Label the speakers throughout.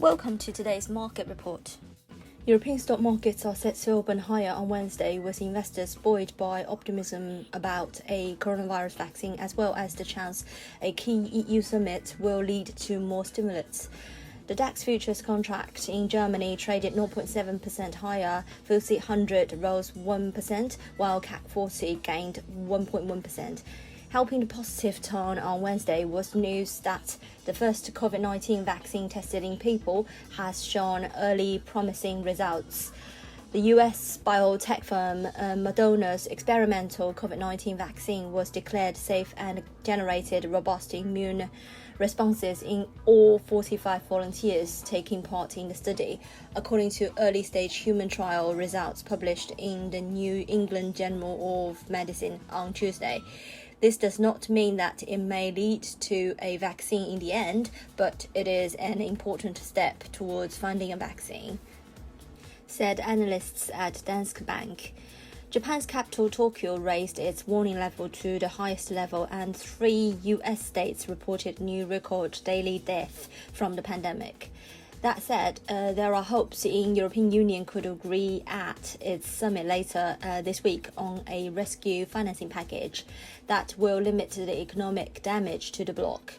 Speaker 1: Welcome to today's market report. European stock markets are set to open higher on Wednesday, with investors buoyed by optimism about a coronavirus vaccine, as well as the chance a key EU summit will lead to more stimulus. The DAX futures contract in Germany traded 0.7% higher, FTSE 100 rose 1%, while CAC 40 gained 1.1%. Helping the positive tone on Wednesday was news that the first COVID-19 vaccine tested in people has shown early promising results. The US biotech firm Moderna's experimental COVID-19 vaccine was declared safe and generated robust immune responses in all 45 volunteers taking part in the study, according to early-stage human trial results published in the New England Journal of Medicine on Tuesday. This does not mean that it may lead to a vaccine in the end, but it is an important step towards finding a vaccine, said analysts at Svenska Bank. Japan's capital Tokyo raised its warning level to the highest level, and 3 US states reported new record daily deaths from the pandemic. That said, there are hopes the European Union could agree at its summit later this week on a rescue financing package that will limit the economic damage to the bloc.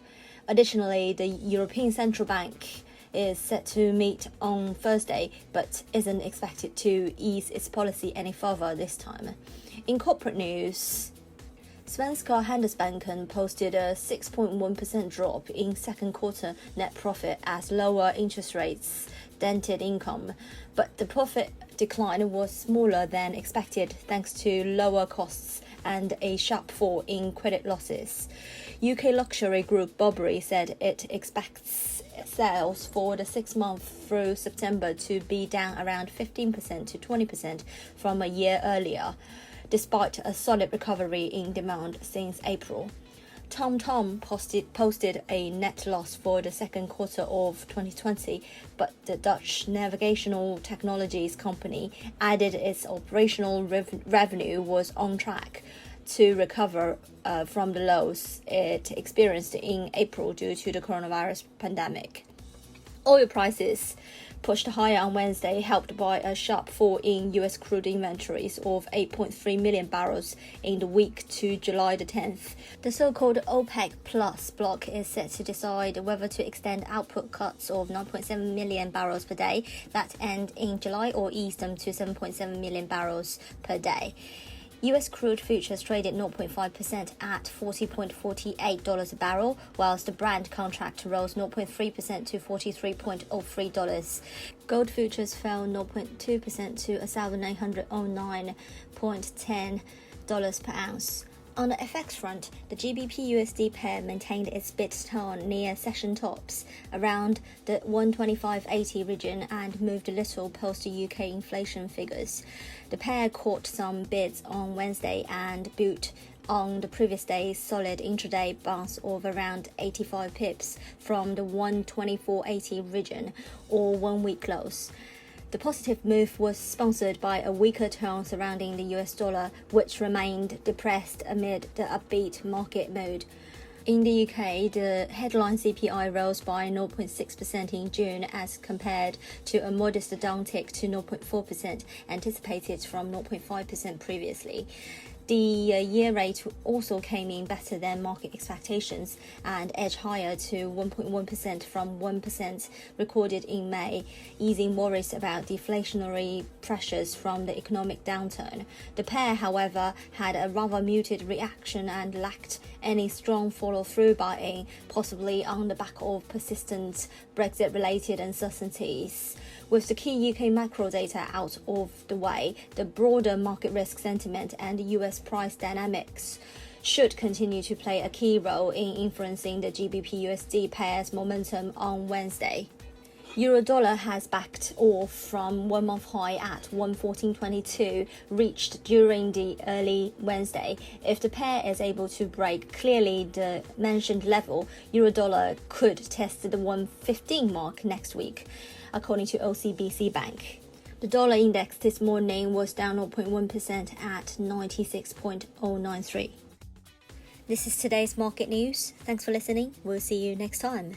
Speaker 1: Additionally, the European Central Bank is set to meet on Thursday, but isn't expected to ease its policy any further this time. In corporate news, Svenska Handelsbanken posted a 6.1% drop in second quarter net profit as lower interest rates dented income, but the profit decline was smaller than expected thanks to lower costs and a sharp fall in credit losses. UK luxury group Burberry said it expects sales for the 6 months through September to be down around 15% to 20% from a year earlier, despite a solid recovery in demand since April. TomTom posted a net loss for the second quarter of 2020, but the Dutch navigational technologies company added its operational revenue was on track to recover from the lows it experienced in April due to the coronavirus pandemic. Oil prices pushed higher on Wednesday, helped by a sharp fall in US crude inventories of 8.3 million barrels in the week to July the 10th. The so-called OPEC Plus bloc is set to decide whether to extend output cuts of 9.7 million barrels per day that end in July or ease them to 7.7 million barrels per day. US crude futures traded 0.5% at $40.48 a barrel, whilst the Brent contract rose 0.3% to $43.03. Gold futures fell 0.2% to $1,809.10 per ounce. On the FX front, the GBP-USD pair maintained its bid tone near session tops around the 125.80 region and moved a little post the UK inflation figures. The pair caught some bids on Wednesday and built on the previous day's solid intraday bounce of around 85 pips from the 124.80 region or 1 week lows. The positive move was sponsored by a weaker tone surrounding the US dollar, which remained depressed amid the upbeat market mood. In the UK, the headline CPI rose by 0.6% in June as compared to a modest downtick to 0.4% anticipated from 0.5% previously. The year rate also came in better than market expectations and edged higher to 1.1% from 1% recorded in May, easing worries about deflationary pressures from the economic downturn. The pair, however, had a rather muted reaction and lacked any strong follow-through buying, possibly on the back of persistent Brexit-related uncertainties. With the key UK macro data out of the way, the broader market risk sentiment and US price dynamics should continue to play a key role in influencing the GBP-USD pair's momentum on Wednesday. Euro-dollar has backed off from 1-month high at 114.22 reached during the early Wednesday. If the pair is able to break clearly the mentioned level, Euro-dollar could test the 115 mark next week, according to OCBC Bank. The dollar index this morning was down 0.1% at 96.093. This is today's market news. Thanks for listening. We'll see you next time.